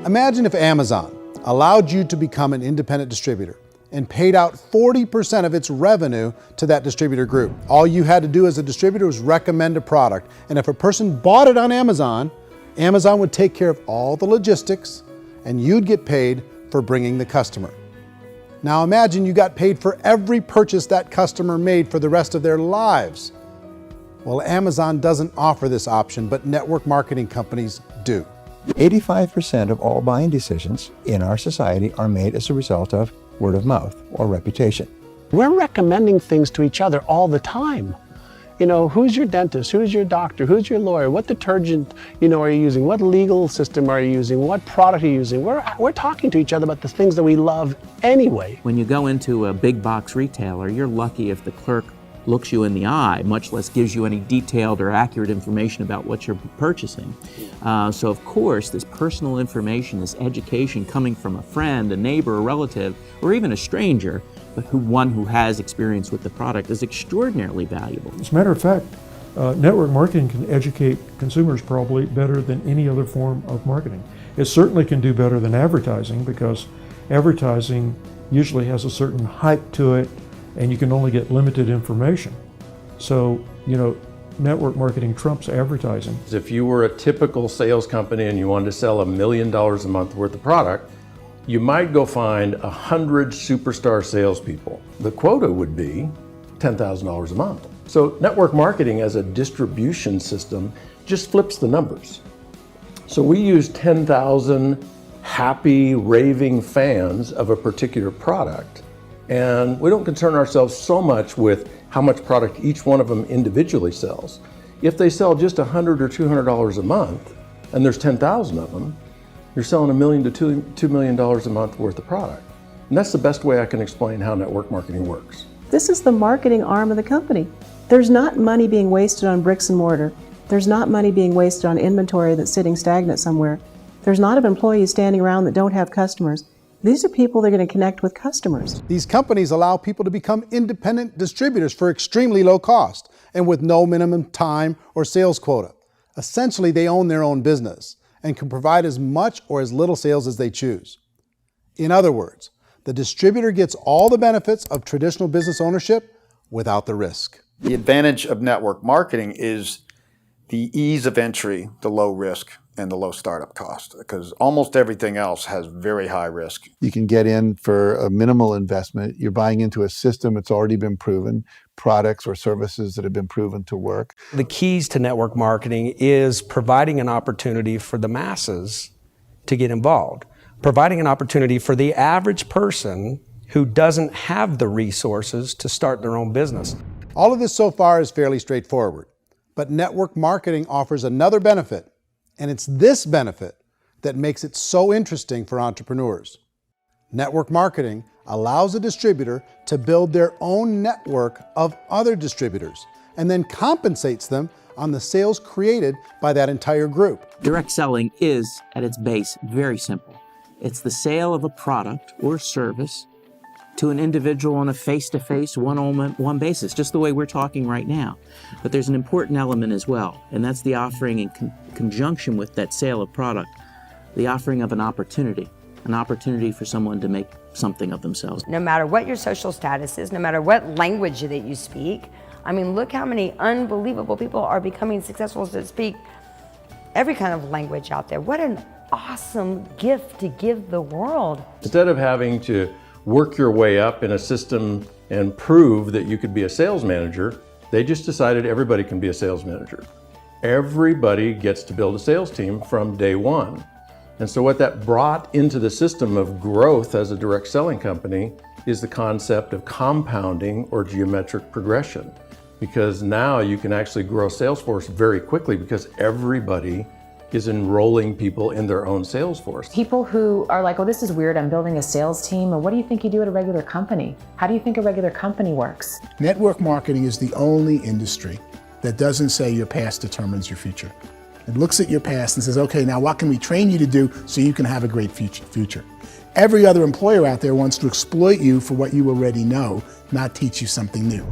Imagine if Amazon allowed you to become an independent distributor and paid out 40% of its revenue to that distributor group. All you had to do as a distributor was recommend a product. And if a person bought it on Amazon, Amazon would take care of all the logistics and you'd get paid for bringing the customer. Now imagine you got paid for every purchase that customer made for the rest of their lives. Well, Amazon doesn't offer this option, but network marketing companies do. 85% of all buying decisions in our society are made as a result of word of mouth or reputation. We're recommending things to each other all the time. You know, who's your dentist? Who's your doctor? Who's your lawyer? What detergent, are you using? What legal system are you using? What product are you using? We're talking to each other about the things that we love anyway. When you go into a big box retailer, you're lucky if the clerk looks you in the eye, much less gives you any detailed or accurate information about what you're purchasing. So of course, this personal information, this education coming from a friend, a neighbor, a relative, or even a stranger, but one who has experience with the product is extraordinarily valuable. As a matter of fact, network marketing can educate consumers probably better than any other form of marketing. It certainly can do better than advertising because advertising usually has a certain hype to it and you can only get limited information. So, network marketing trumps advertising. If you were a typical sales company and you wanted to sell $1 million a month worth of product, you might go find 100 superstar salespeople. The quota would be $10,000 a month. So network marketing as a distribution system just flips the numbers. So we use 10,000 happy, raving fans of a particular product, and we don't concern ourselves so much with how much product each one of them individually sells. If they sell just $100 or $200 a month, and there's 10,000 of them, you're selling $1 million to $2 million a month worth of product. And that's the best way I can explain how network marketing works. This is the marketing arm of the company. There's not money being wasted on bricks and mortar. There's not money being wasted on inventory that's sitting stagnant somewhere. There's not employees standing around that don't have customers. These are people that are going to connect with customers. These companies allow people to become independent distributors for extremely low cost and with no minimum time or sales quota. Essentially, they own their own business and can provide as much or as little sales as they choose. In other words, the distributor gets all the benefits of traditional business ownership without the risk. The advantage of network marketing is the ease of entry, the low risk, and the low startup cost, because almost everything else has very high risk. You can get in for a minimal investment. You're buying into a system that's already been proven, products or services that have been proven to work. The keys to network marketing is providing an opportunity for the masses to get involved, providing an opportunity for the average person who doesn't have the resources to start their own business. All of this so far is fairly straightforward, but network marketing offers another benefit, and it's this benefit that makes it so interesting for entrepreneurs. Network marketing allows a distributor to build their own network of other distributors and then compensates them on the sales created by that entire group. Direct selling is, at its base, very simple. It's the sale of a product or service to an individual on a face-to-face, one-on-one basis, just the way we're talking right now. But there's an important element as well, and that's the offering in conjunction with that sale of product, the offering of an opportunity for someone to make something of themselves. No matter what your social status is, no matter what language that you speak, I mean, look how many unbelievable people are becoming successful to speak every kind of language out there. What an awesome gift to give the world. Instead of having to work your way up in a system and prove that you could be a sales manager, they just decided everybody can be a sales manager. Everybody gets to build a sales team from day one. And so what that brought into the system of growth as a direct selling company is the concept of compounding or geometric progression. Because now you can actually grow a sales force very quickly because everybody is enrolling people in their own sales force. People who are like, oh, this is weird, I'm building a sales team. Or what do you think you do at a regular company? How do you think a regular company works? Network marketing is the only industry that doesn't say your past determines your future. It looks at your past and says, okay, now what can we train you to do so you can have a great future? Every other employer out there wants to exploit you for what you already know, not teach you something new.